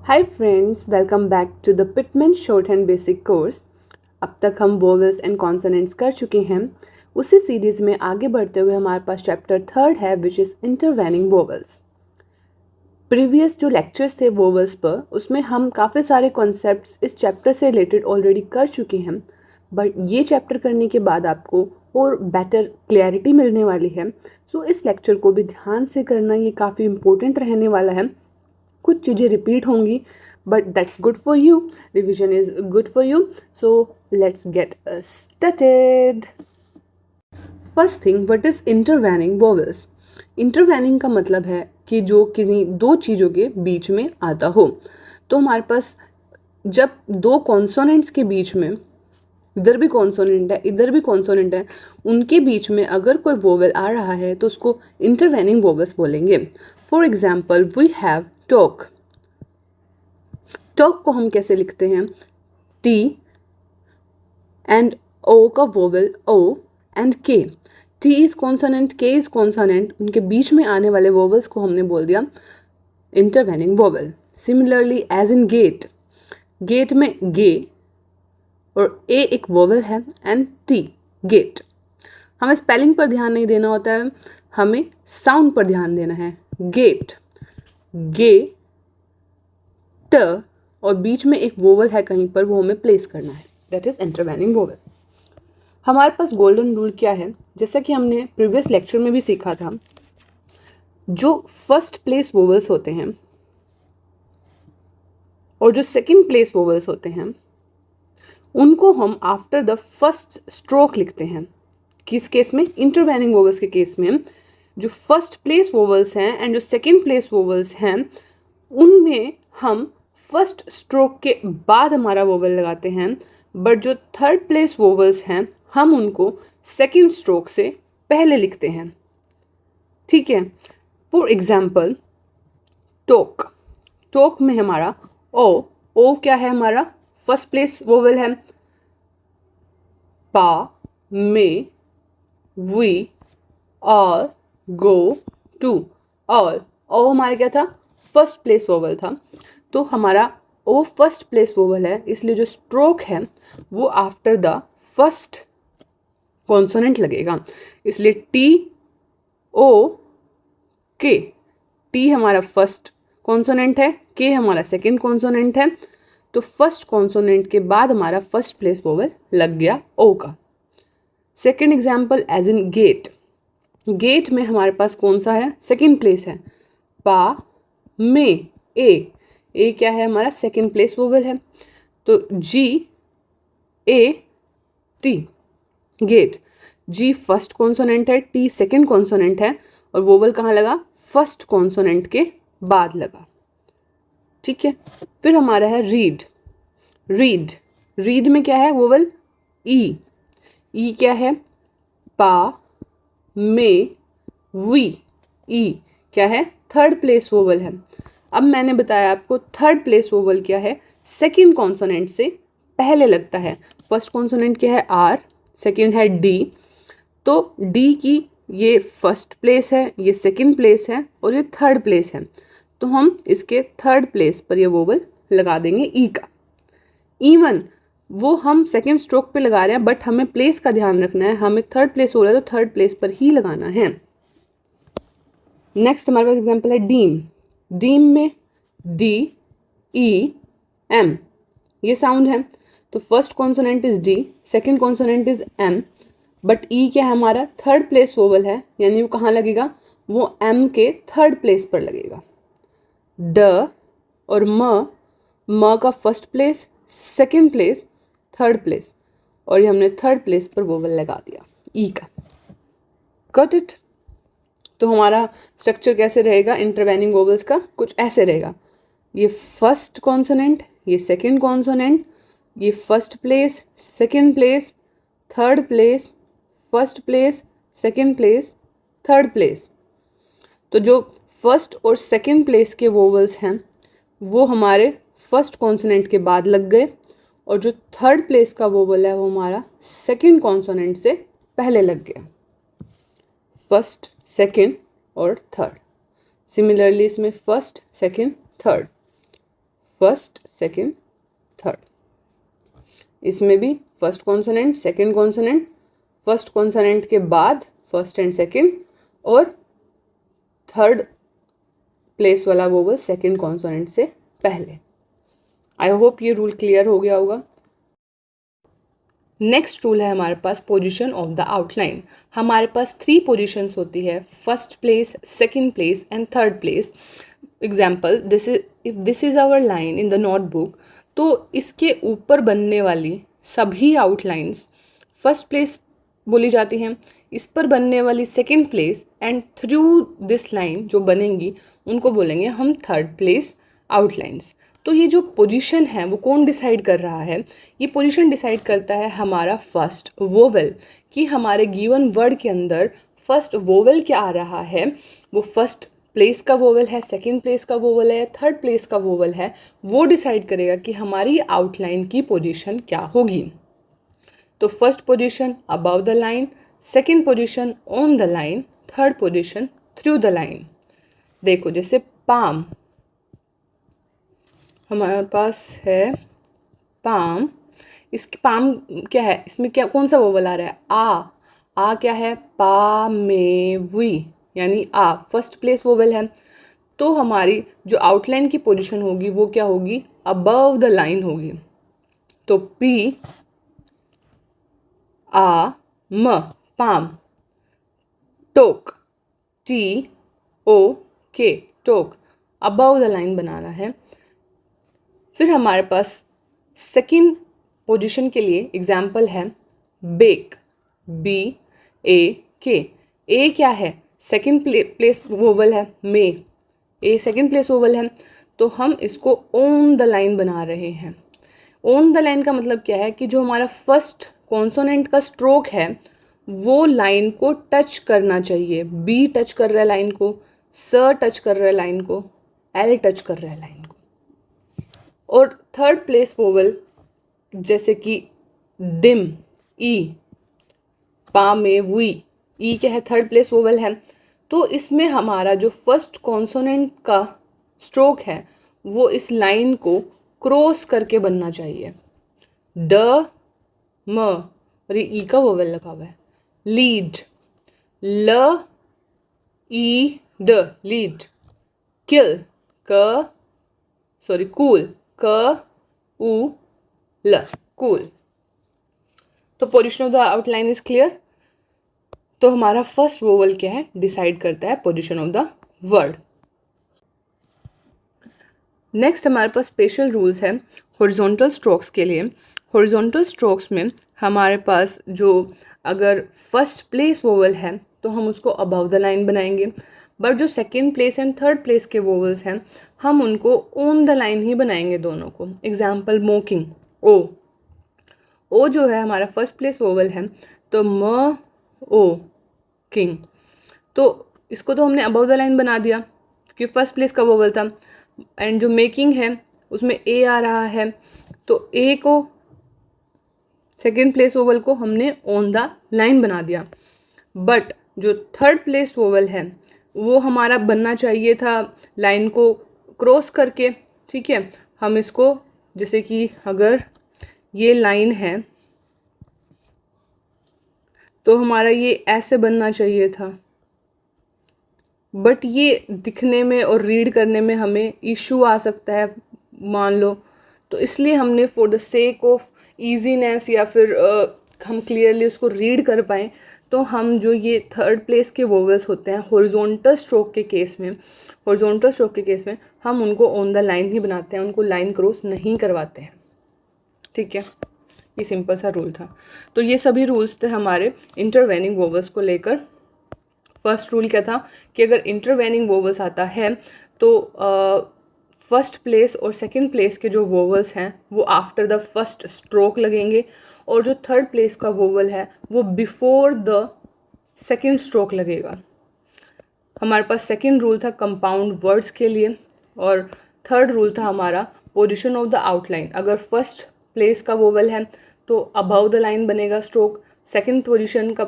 Hi friends, welcome back to the Pitman shorthand basic course. अब तक हम vowels and consonants कर चुके हैं। उसी सीरीज़ में आगे बढ़ते हुए हमारे पास चैप्टर 3 है which is intervening vowels. Previous जो लेक्चर्स थे वोवेल्स पर, उसमें हम काफ़ी सारे कॉन्सेप्ट्स इस चैप्टर से रिलेटेड ऑलरेडी कर चुके हैं, बट ये चैप्टर करने के बाद आपको और बेटर क्लैरिटी मिलने वाली है। सो इस लेक्चर को भी ध्यान से करना, ये काफ़ी इंपॉर्टेंट रहने वाला है। कुछ चीज़ें रिपीट होंगी but that's good for you, revision is good for you. So let's get started. First thing, what is intervening vowels. Intervening का मतलब है कि जो किन्हीं दो चीज़ों के बीच में आता हो। तो हमारे पास जब दो कॉन्सोनेंट्स के बीच में, इधर भी कॉन्सोनेंट है इधर भी कॉन्सोनेंट है, उनके बीच में अगर कोई वोवेल आ रहा है तो उसको इंटरवेनिंग वोवेल्स बोलेंगे। For example we have talk. Talk को हम कैसे लिखते हैं? टी एंड ओ का vowel O and K. T is consonant, K is consonant, उनके बीच में आने वाले वोवेल्स को हमने बोल दिया intervening vowel. Similarly as in get, get में गे और ए एक वोवेल है एंड टी गेट। हमें स्पेलिंग पर ध्यान नहीं देना होता है, हमें साउंड पर ध्यान देना है। गेट, गे ट और बीच में एक वोवेल है कहीं पर, वो हमें प्लेस करना है, दैट इज इंटरवेनिंग वोवेल। हमारे पास गोल्डन रूल क्या है? जैसा कि हमने प्रीवियस लेक्चर में भी सीखा था, जो फर्स्ट प्लेस वोवेल्स होते हैं और जो सेकंड प्लेस वोवेल्स होते हैं, उनको हम आफ्टर द फर्स्ट स्ट्रोक लिखते हैं। किस केस में? इंटरवेनिंग वोवेल्स के केस में जो फर्स्ट प्लेस वोवेल्स हैं एंड जो सेकंड प्लेस वोवेल्स हैं, उनमें हम फर्स्ट स्ट्रोक के बाद हमारा वोवेल लगाते हैं, बट जो थर्ड प्लेस वोवेल्स हैं हम उनको सेकंड स्ट्रोक से पहले लिखते हैं। ठीक है। फॉर एग्जाम्पल टोक, टोक में हमारा ओ क्या है? हमारा फर्स्ट प्लेस वोवेल है। पा, में, we, all, go, to. All, O हमारा क्या था? फर्स्ट प्लेस वोवेल था। तो हमारा ओ फर्स्ट प्लेस वोवेल है, इसलिए जो स्ट्रोक है वो आफ्टर द फर्स्ट कॉन्सोनेंट लगेगा। इसलिए टी ओ के, टी हमारा फर्स्ट कॉन्सोनेंट है, के हमारा सेकंड कॉन्सोनेंट है, तो फर्स्ट कॉन्सोनेंट के बाद हमारा फर्स्ट प्लेस वोवेल लग गया ओ का। Second example as in get, get में हमारे पास कौन सा है? सेकंड प्लेस है। पा, में, ए क्या है? हमारा सेकंड प्लेस वोवेल है। तो G A T, get. G first consonant है, टी सेकंड कॉन्सोनेंट है, और वोवेल कहाँ लगा? फर्स्ट कॉन्सोनेंट के बाद लगा। ठीक है। फिर हमारा है रीड, रीड, रीड में क्या है? वोवेल ई क्या है? पा, में, वी, ई क्या है? थर्ड प्लेस वोवेल है। अब मैंने बताया आपको थर्ड प्लेस वोवेल क्या है? सेकंड कॉन्सोनेंट से पहले लगता है। फर्स्ट कॉन्सोनेंट क्या है? आर, सेकंड है डी, तो डी की ये फर्स्ट प्लेस है, ये सेकंड प्लेस है और ये थर्ड प्लेस है, तो हम इसके थर्ड प्लेस पर ये वोवेल लगा देंगे ई का। इवन वो हम सेकेंड स्ट्रोक पे लगा रहे हैं, बट हमें प्लेस का ध्यान रखना है, हमें थर्ड प्लेस हो रहा है तो थर्ड प्लेस पर ही लगाना है। नेक्स्ट हमारे पास एग्जांपल है डीम, डीम में डी ई एम ये साउंड है, तो first consonant is D, second consonant is M, but E क्या है? हमारा थर्ड प्लेस वोवेल है, यानी वो कहाँ लगेगा? वो एम के थर्ड प्लेस पर लगेगा। ड और म का first place, second place, third place, और ये हमने थर्ड प्लेस पर वोवेल लगा दिया ई का। Got it? तो हमारा स्ट्रक्चर कैसे रहेगा इंटरवेनिंग वोवेल्स का? कुछ ऐसे रहेगा। ये फर्स्ट कॉन्सोनेंट, ये सेकंड कॉन्सोनेंट, ये first place, second place, third place, first place, second place, third place. तो जो फर्स्ट और सेकंड प्लेस के वोवेल्स हैं वो हमारे फर्स्ट कॉन्सोनेंट के बाद लग गए, और जो थर्ड प्लेस का वोवेल है वो हमारा सेकंड कॉन्सोनेंट से पहले लग गया। फर्स्ट, सेकंड और थर्ड। सिमिलरली इसमें first, second, third, first, second, third. इसमें भी first consonant, second consonant, first consonant के बाद फर्स्ट एंड सेकंड, और थर्ड प्लेस वाला वोवल सेकंड कॉन्सोनेंट से पहले। आई होप ये रूल क्लियर हो गया होगा। नेक्स्ट रूल है हमारे पास पोजीशन ऑफ द आउटलाइन। हमारे पास 3 पोजीशंस होती है, first place, second place and third place. Example, if this is our line in the notebook, तो इसके ऊपर बनने वाली सभी आउटलाइंस फर्स्ट प्लेस बोली जाती हैं। इस पर बनने वाली second place and through this line जो बनेंगी उनको बोलेंगे हम थर्ड प्लेस आउटलाइंस। तो ये जो पोजीशन है वो कौन डिसाइड कर रहा है? ये पोजीशन डिसाइड करता है हमारा फर्स्ट वोवेल, कि हमारे गिवन वर्ड के अंदर फर्स्ट वोवेल क्या आ रहा है, वो फर्स्ट प्लेस का वोवेल है, सेकंड प्लेस का वोवेल है, थर्ड प्लेस का वोवेल है। वो डिसाइड करेगा कि हमारी आउटलाइन की पोजीशन क्या होगी। तो first position above the line, second position on the line, third position through the line. देखो जैसे पाम, हमारे पास है पाम, इसकी पाम क्या है, इसमें क्या कौन सा वोवल आ रहा है? आ क्या है? पा में वी, यानी आ फर्स्ट प्लेस वोवल है। तो हमारी जो आउटलाइन की पोजीशन होगी वो क्या होगी? अबव द लाइन होगी। तो पी आ म, पाम। टोक, टी ओ के, टोक, अबव द लाइन बनाना है। फिर हमारे पास सेकंड पोजीशन के लिए एग्जाम्पल है बेक, बी ए के। ए क्या है? सेकंड प्लेस वोवल है, में ए सेकंड प्लेस वोवल है, तो हम इसको ऑन द लाइन बना रहे हैं। ऑन द लाइन का मतलब क्या है कि जो हमारा फर्स्ट कॉन्सोनेंट का स्ट्रोक है वो लाइन को टच करना चाहिए। बी टच कर रहा है लाइन को, स टच कर रहा है लाइन को, एल टच कर रहा है लाइन को। और थर्ड प्लेस वोवल जैसे कि डिम, ई, पा में वी, ई क्या है? थर्ड प्लेस वोवल है। तो इसमें हमारा जो फर्स्ट कॉन्सोनेंट का स्ट्रोक है वो इस लाइन को क्रॉस करके बनना चाहिए। ड म, और ये ई का वोवल लगा हुआ है। लीड, ल ई ड, लीड। किल, कूल, क उ ल, कूल। तो position of the outline is clear. तो हमारा फर्स्ट वोवल क्या है? डिसाइड करता है position of the word. Next हमारे पास स्पेशल रूल्स है हॉरिजॉन्टल स्ट्रोक्स के लिए। हॉरिजॉन्टल स्ट्रोक्स में हमारे पास जो अगर फर्स्ट प्लेस वोवल है तो हम उसको अबव द लाइन बनाएंगे, बट जो second place and third place के वोवल्स हैं हम उनको ऑन द लाइन ही बनाएंगे दोनों को। एग्जाम्पल मोकिंग, ओ जो है हमारा फर्स्ट प्लेस वोवल है, तो म ओ किंग, तो इसको तो हमने अबव द लाइन बना दिया क्योंकि फर्स्ट प्लेस का वोवल था। एंड जो मेकिंग है उसमें ए आ रहा है, तो ए को सेकेंड प्लेस वोवल को हमने ऑन द लाइन बना दिया। बट जो थर्ड प्लेस वोवल है वो हमारा बनना चाहिए था लाइन को क्रॉस करके। ठीक है, हम इसको जैसे कि अगर ये लाइन है तो हमारा ये ऐसे बनना चाहिए था, बट ये दिखने में और रीड करने में हमें इशू आ सकता है मान लो, तो इसलिए हमने for the sake of easiness या फिर हम क्लियरली उसको रीड कर पाएँ तो हम जो ये थर्ड प्लेस के वोवल्स होते हैं हॉरिजॉन्टल स्ट्रोक के केस में हम उनको ऑन द लाइन ही बनाते हैं, उनको लाइन क्रॉस नहीं करवाते हैं। ठीक है, ये सिंपल सा रूल था। तो ये सभी रूल्स थे हमारे इंटरवेनिंग वोवल्स को लेकर। फर्स्ट रूल क्या था कि अगर इंटरवेनिंग वोवल्स आता है तो फर्स्ट प्लेस और सेकंड प्लेस के जो वोवल्स हैं वो आफ्टर द फर्स्ट स्ट्रोक लगेंगे, और जो थर्ड प्लेस का वोवल है वो बिफोर द सेकंड स्ट्रोक लगेगा। हमारे पास सेकंड रूल था कंपाउंड वर्ड्स के लिए, और थर्ड रूल था हमारा पोजीशन ऑफ द आउटलाइन। अगर फर्स्ट प्लेस का वोवल है तो अबव द लाइन बनेगा स्ट्रोक, सेकंड पोजीशन का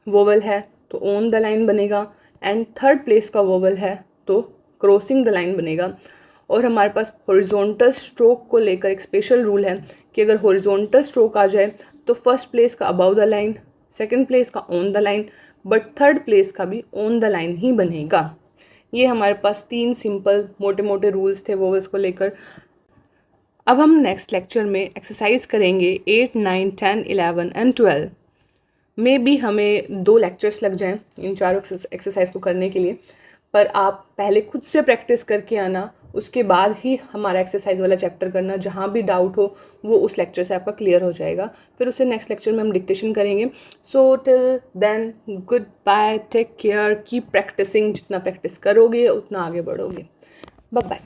वोवल है तो ऑन द लाइन बनेगा, एंड थर्ड प्लेस का वोवल है तो क्रॉसिंग द लाइन बनेगा। और हमारे पास हॉरिजॉन्टल स्ट्रोक को लेकर एक स्पेशल रूल है कि अगर हॉरिजॉन्टल स्ट्रोक आ जाए तो फर्स्ट प्लेस का above the line, second place का on the line, but third place का भी ऑन द लाइन ही बनेगा। ये हमारे पास 3 सिंपल मोटे मोटे रूल्स थे वोवेल्स को लेकर। अब हम नेक्स्ट लेक्चर में एक्सरसाइज करेंगे 8, 9, 10, 11 एंड 12 में भी हमें 2 लेक्चर्स लग जाएं इन चारों एक्सरसाइज को करने के लिए, पर आप पहले खुद से प्रैक्टिस करके आना, उसके बाद ही हमारा एक्सरसाइज वाला चैप्टर करना। जहाँ भी डाउट हो वो उस लेक्चर से आपका क्लियर हो जाएगा, फिर उसे नेक्स्ट लेक्चर में हम डिक्टेशन करेंगे। So till then goodbye, take care, keep practising. जितना प्रैक्टिस करोगे उतना आगे बढ़ोगे। Bye bye.